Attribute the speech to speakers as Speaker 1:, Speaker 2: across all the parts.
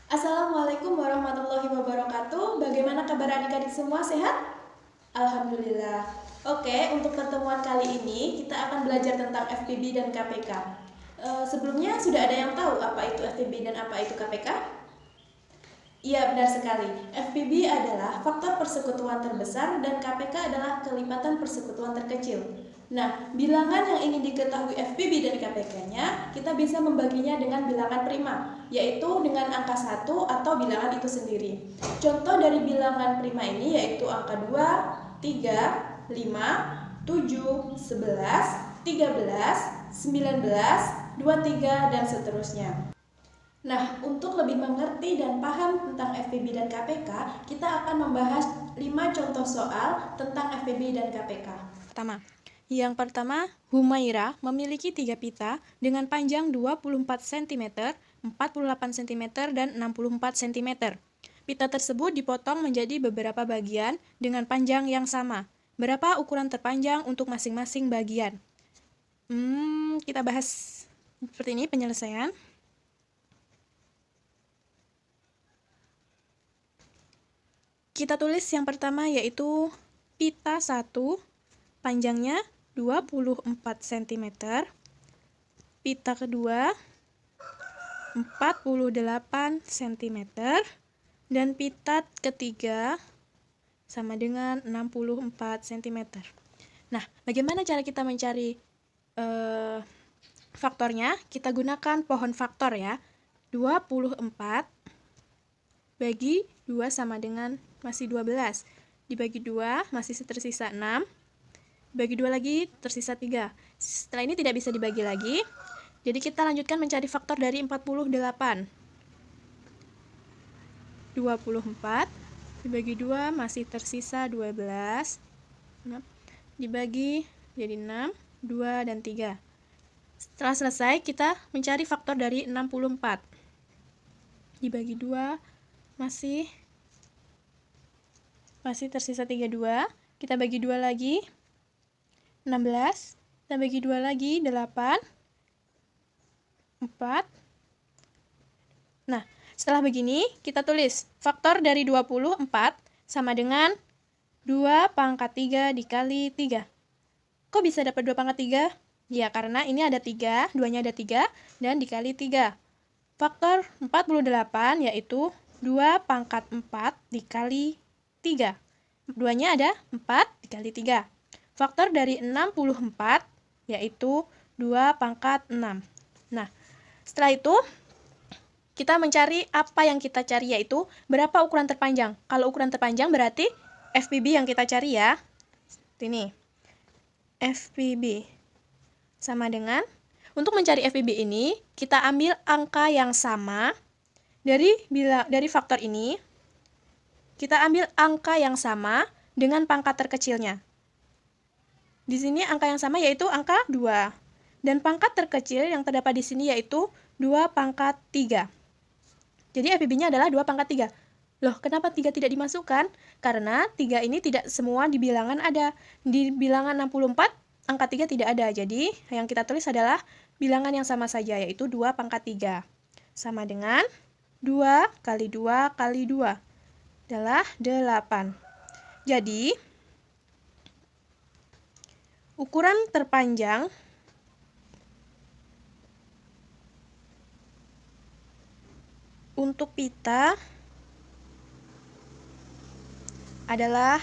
Speaker 1: Assalamualaikum warahmatullahi wabarakatuh. Bagaimana kabar adik-adik semua, sehat? Alhamdulillah. Oke, untuk pertemuan kali ini kita akan belajar tentang FPB dan KPK. Sebelumnya sudah ada yang tahu apa itu FPB dan apa itu KPK? Iya, benar sekali. FPB adalah faktor persekutuan terbesar dan KPK adalah kelipatan persekutuan terkecil. Nah, bilangan yang ingin diketahui FPB dan KPK-nya, kita bisa membaginya dengan bilangan prima, yaitu dengan angka 1 atau bilangan itu sendiri. Contoh dari bilangan prima ini yaitu angka 2, 3, 5, 7, 11, 13, 19, 23, dan seterusnya. Nah, untuk lebih mengerti dan paham tentang FPB dan KPK, kita akan membahas 5 contoh soal tentang FPB dan KPK.
Speaker 2: Yang pertama, Humaira memiliki 3 pita dengan panjang 24 cm, 48 cm, dan 64 cm. Pita tersebut dipotong menjadi beberapa bagian dengan panjang yang sama. Berapa ukuran terpanjang untuk masing-masing bagian? Kita bahas seperti ini penyelesaian. Kita tulis yang pertama yaitu pita 1, panjangnya 24 cm. Pita kedua 48 cm. Dan pita ketiga sama dengan 64 cm. Nah, bagaimana cara kita mencari faktornya? Kita gunakan pohon faktor ya. 24 bagi 2 sama dengan masih 12. Dibagi 2 masih tersisa 6. Bagi 2 lagi tersisa 3. Setelah ini tidak bisa dibagi lagi. Jadi kita lanjutkan mencari faktor dari 48. 24 dibagi 2 masih tersisa 12. Dibagi jadi 6, 2, dan 3. Setelah selesai kita mencari faktor dari 64. Dibagi 2 masih tersisa 32. Kita bagi 2 lagi 16. Kita bagi 2 lagi 8, 4. Nah, setelah begini kita tulis faktor dari 24 sama dengan 2 pangkat 3 dikali 3. Kok bisa dapat 2 pangkat 3? Ya, karena ini ada 3, duanya ada 3, dan dikali 3. Faktor 48 yaitu 2 pangkat 4 dikali 3. Duanya ada 4 dikali 3. Faktor dari 64 yaitu 2 pangkat 6. Nah, setelah itu kita mencari apa yang kita cari yaitu berapa ukuran terpanjang. Kalau ukuran terpanjang berarti FPB yang kita cari ya. Ini. FPB sama dengan, untuk mencari FPB ini kita ambil angka yang sama dari faktor ini. Kita ambil angka yang sama dengan pangkat terkecilnya. Di sini angka yang sama yaitu angka 2. Dan pangkat terkecil yang terdapat di sini yaitu 2 pangkat 3. Jadi FPB-nya adalah 2 pangkat 3. Loh, kenapa 3 tidak dimasukkan? Karena 3 ini tidak semua di bilangan ada. Di bilangan 64, angka 3 tidak ada. Jadi, yang kita tulis adalah bilangan yang sama saja, yaitu 2 pangkat 3. Sama dengan 2 kali 2 kali 2 adalah 8. Jadi, ukuran terpanjang untuk pita adalah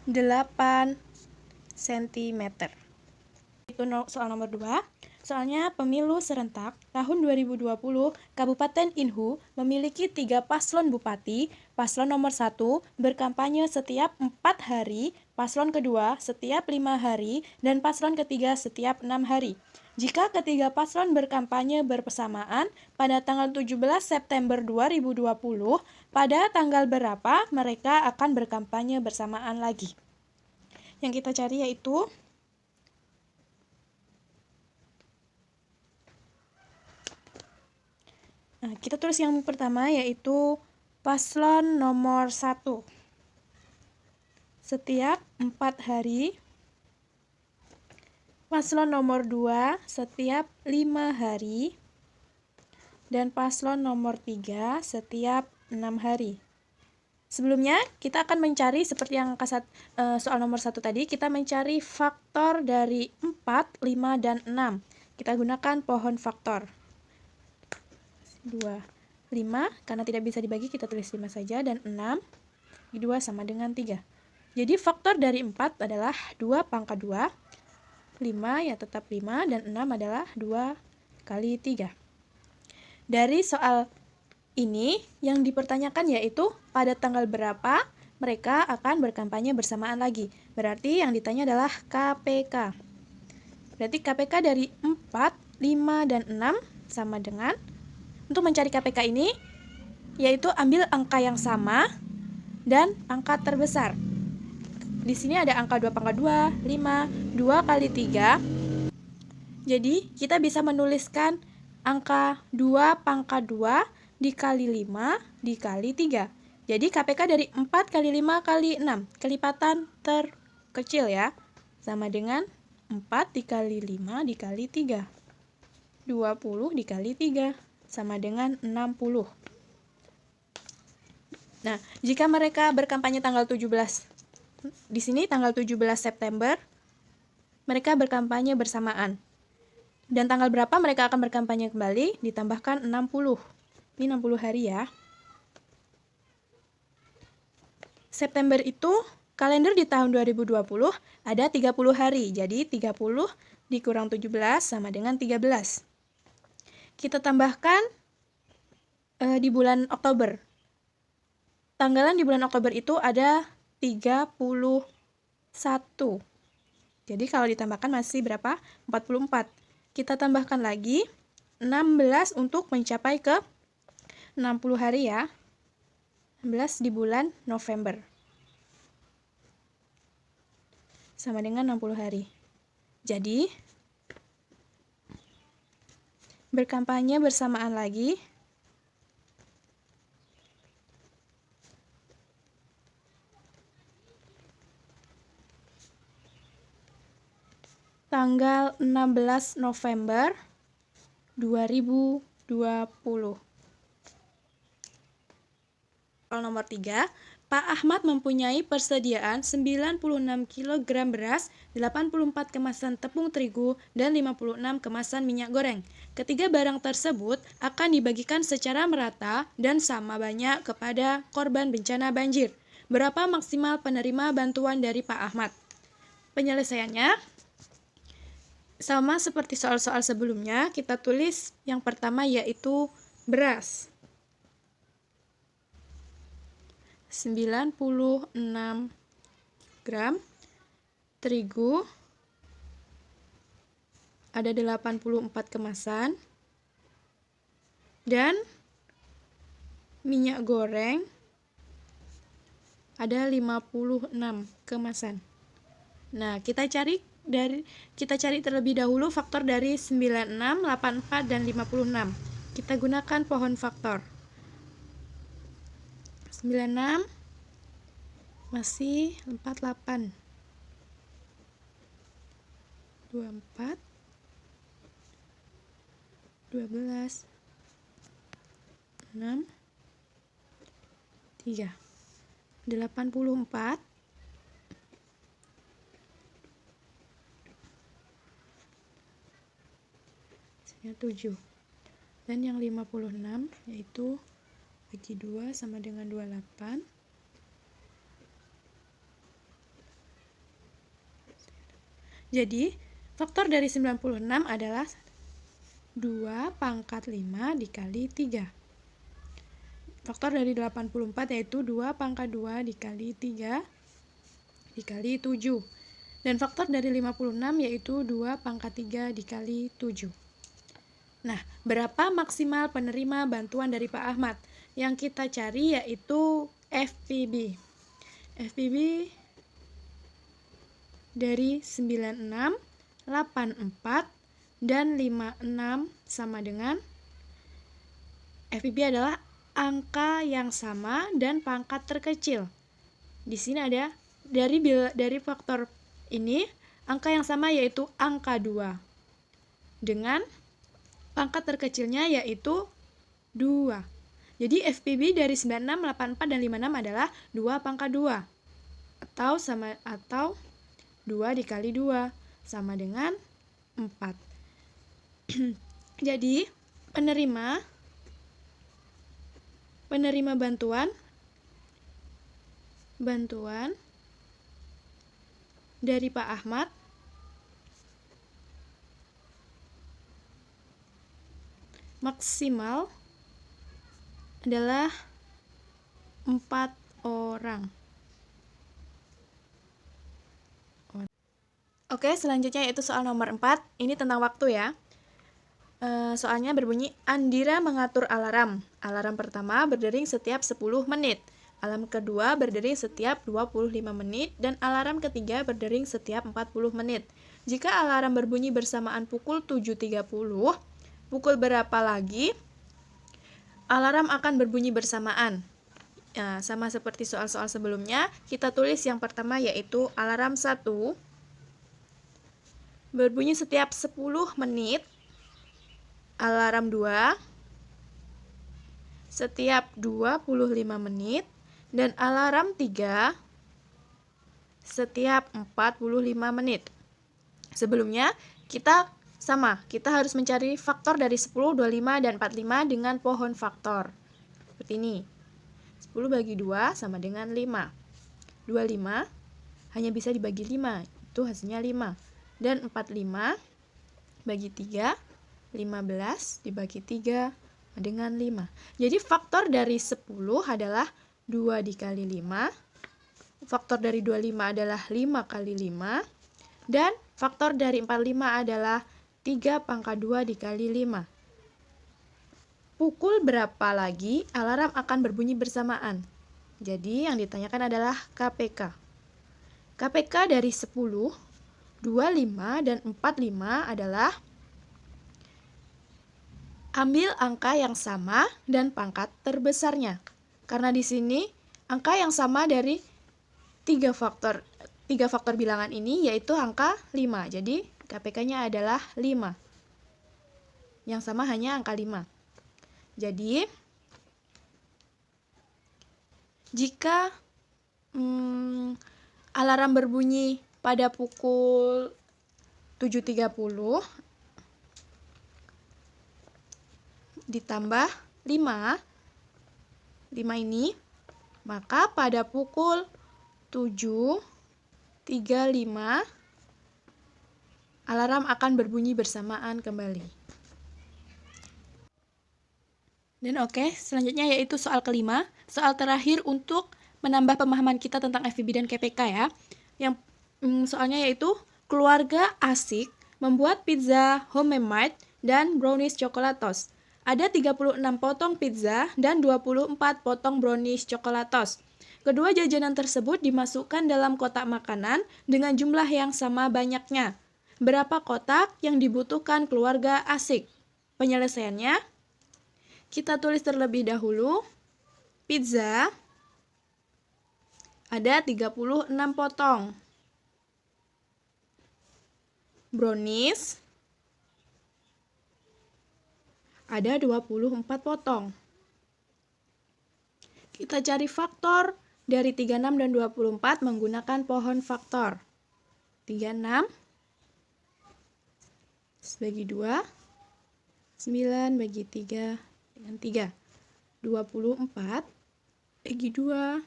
Speaker 2: 8 cm. Itu soal nomor 2. Soalnya pemilu serentak tahun 2020, Kabupaten Inhu memiliki 3 paslon bupati. Paslon nomor 1 berkampanye setiap 4 hari, paslon kedua setiap 5 hari, dan paslon ketiga setiap 6 hari. Jika ketiga paslon berkampanye bersamaan pada tanggal 17 September 2020, pada tanggal berapa mereka akan berkampanye bersamaan lagi? Yang kita cari yaitu kita tulis yang pertama yaitu paslon nomor 1. Setiap 4 hari. Paslon nomor 2 setiap 5 hari. dan paslon nomor 3 setiap 6 hari. Sebelumnya, kita akan mencari seperti yang soal nomor 1 tadi, kita mencari faktor dari 4, 5, dan 6. Kita gunakan pohon faktor. 2, 5, karena tidak bisa dibagi, kita tulis 5 saja, dan 6, 2 sama dengan 3. Jadi faktor dari 4 adalah 2 pangkat 2, 5 ya tetap 5, dan 6 adalah 2 kali 3. Dari soal ini yang dipertanyakan yaitu pada tanggal berapa mereka akan berkampanye bersamaan lagi. Berarti yang ditanya adalah KPK. Berarti KPK dari 4, 5, dan 6 sama dengan, untuk mencari KPK ini, yaitu ambil angka yang sama dan angka terbesar. Di sini ada angka 2 pangkat 2, 5, 2 kali 3. Jadi kita bisa menuliskan angka 2 pangkat 2 dikali 5 dikali 3. Jadi KPK dari 4 kali 5 kali 6. Kelipatan terkecil ya. Sama dengan 4 dikali 5 dikali 3. 20 dikali 3. Sama dengan 60. Nah, jika mereka berkampanye tanggal 17, di sini tanggal 17 September, mereka berkampanye bersamaan. Dan tanggal berapa mereka akan berkampanye kembali? Ditambahkan 60. Ini 60 hari ya. September itu kalender di tahun 2020 ada 30 hari. Jadi 30 dikurang 17 sama dengan 13. Kita tambahkan di bulan Oktober. Tanggalan di bulan Oktober itu ada 31. Jadi kalau ditambahkan masih berapa? 44. Kita tambahkan lagi 16 untuk mencapai ke 60 hari ya. 16 di bulan November. Sama dengan 60 hari. Jadi, berkampanye bersamaan lagi. Tanggal 16 November 2020. Soal nomor 3, Pak Ahmad mempunyai persediaan 96 kg beras, 84 kemasan tepung terigu, dan 56 kemasan minyak goreng. Ketiga barang tersebut akan dibagikan secara merata dan sama banyak kepada korban bencana banjir. Berapa maksimal penerima bantuan dari Pak Ahmad? Penyelesaiannya sama seperti soal-soal sebelumnya, kita tulis yang pertama yaitu beras. 96 gram, terigu ada 84 kemasan, dan minyak goreng ada 56 kemasan. Nah, kita cari terlebih dahulu faktor dari 96, 84, dan 56. Kita gunakan pohon faktor. 96 masih 48, 24, 12, 6, 3, 84, 7, dan yang 56 yaitu bagi 2 sama dengan 28. Jadi, faktor dari 96 adalah 2 pangkat 5 dikali 3. Faktor dari 84 yaitu 2 pangkat 2 dikali 3 dikali 7. Dan faktor dari 56 yaitu 2 pangkat 3 dikali 7. Nah, berapa maksimal penerima bantuan dari Pak Ahmad? Yang kita cari yaitu FPB. FPB dari 96, 84, dan 56 sama dengan, FPB adalah angka yang sama dan pangkat terkecil. Di sini ada dari faktor ini angka yang sama yaitu angka 2 dengan pangkat terkecilnya yaitu 2. Jadi FPB dari 96, 84, dan 56 adalah 2 pangkat 2. Atau 2 dikali 2 sama dengan 4. Jadi penerima bantuan dari Pak Ahmad maksimal adalah 4 orang. Oke, selanjutnya yaitu soal nomor 4. Ini tentang waktu ya. Soalnya berbunyi, Andira mengatur alarm. Alarm pertama berdering setiap 10 menit. Alarm kedua berdering setiap 25 menit. Dan alarm ketiga berdering setiap 40 menit. Jika alarm berbunyi bersamaan pukul 7.30, pukul berapa lagi alarm akan berbunyi bersamaan? Nah, sama seperti soal-soal sebelumnya, kita tulis yang pertama yaitu alarm 1 berbunyi setiap 10 menit. Alarm 2 setiap 25 menit. Dan alarm 3 setiap 45 menit. Sebelumnya, kita harus mencari faktor dari 10, 25, dan 45 dengan pohon faktor. Seperti ini. 10 bagi 2 sama dengan 5. 25 hanya bisa dibagi 5, itu hasilnya 5. Dan 45 bagi 3, 15 dibagi 3 dengan 5. Jadi faktor dari 10 adalah 2 dikali 5. Faktor dari 25 adalah 5 kali 5. Dan faktor dari 45 adalah 3 pangkat 2 dikali 5. Pukul berapa lagi alarm akan berbunyi bersamaan? Jadi yang ditanyakan adalah KPK. KPK dari 10, 25, dan 45 adalah ambil angka yang sama dan pangkat terbesarnya. Karena di sini angka yang sama dari 3 faktor bilangan ini yaitu angka 5. Jadi KPK-nya adalah 5. Yang sama hanya angka 5. Jadi jika alarm berbunyi pada pukul 7.30 ditambah 5 ini, maka pada pukul 7.35 alarm akan berbunyi bersamaan kembali. Dan selanjutnya yaitu soal kelima, soal terakhir untuk menambah pemahaman kita tentang FPB dan KPK ya. Yang soalnya yaitu keluarga asik membuat pizza homemade dan brownies coklatos. Ada 36 potong pizza dan 24 potong brownies coklatos. Kedua jajanan tersebut dimasukkan dalam kotak makanan dengan jumlah yang sama banyaknya. Berapa kotak yang dibutuhkan keluarga asik? Penyelesaiannya, kita tulis terlebih dahulu. Pizza ada 36 potong. Brownies ada 24 potong. Kita cari faktor dari 36 dan 24 menggunakan pohon faktor. 36 bagi 2, 9 bagi 3 dengan 3. 24 bagi 2,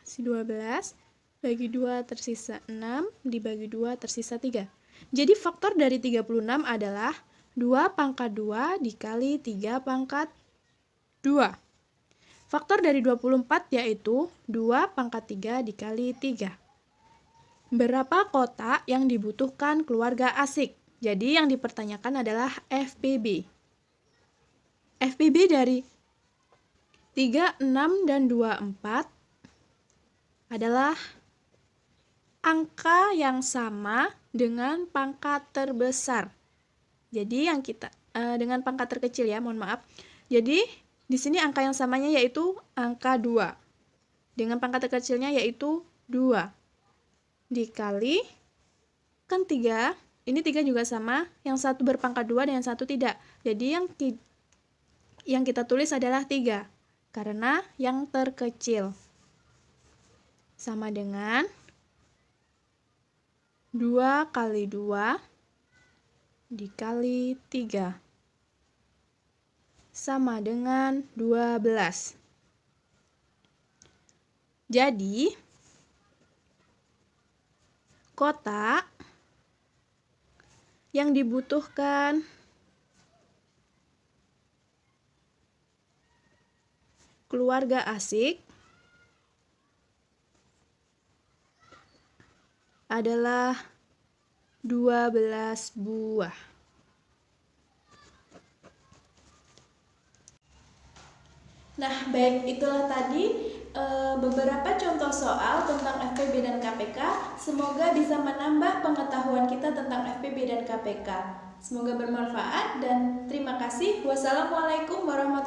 Speaker 2: 12 bagi 2 tersisa 6, dibagi 2 tersisa 3. Jadi faktor dari 36 adalah 2 pangkat 2 dikali 3 pangkat 2. Faktor dari 24 yaitu 2 pangkat 3 dikali 3. Berapa kotak yang dibutuhkan keluarga asik? Jadi yang dipertanyakan adalah FPB. FPB dari 3, 6, dan 24 adalah angka yang sama dengan pangkat terbesar. Jadi yang kita dengan pangkat terkecil ya, mohon maaf. Jadi di sini angka yang samanya yaitu angka 2. Dengan pangkat terkecilnya yaitu 2. Dikali kan 3, ini 3 juga sama, yang satu berpangkat 2 dan yang satu tidak. Jadi yang kita tulis adalah 3, karena yang terkecil. Sama dengan 2 kali 2 dikali 3. Sama dengan 12. Jadi, kotak yang dibutuhkan keluarga Asik adalah 12 buah.
Speaker 1: Nah, baik, itulah tadi beberapa contoh soal tentang FPB dan KPK. Semoga bisa menambah pengetahuan kita tentang FPB dan KPK. Semoga bermanfaat dan terima kasih. Wassalamualaikum warahmatullahi wabarakatuh.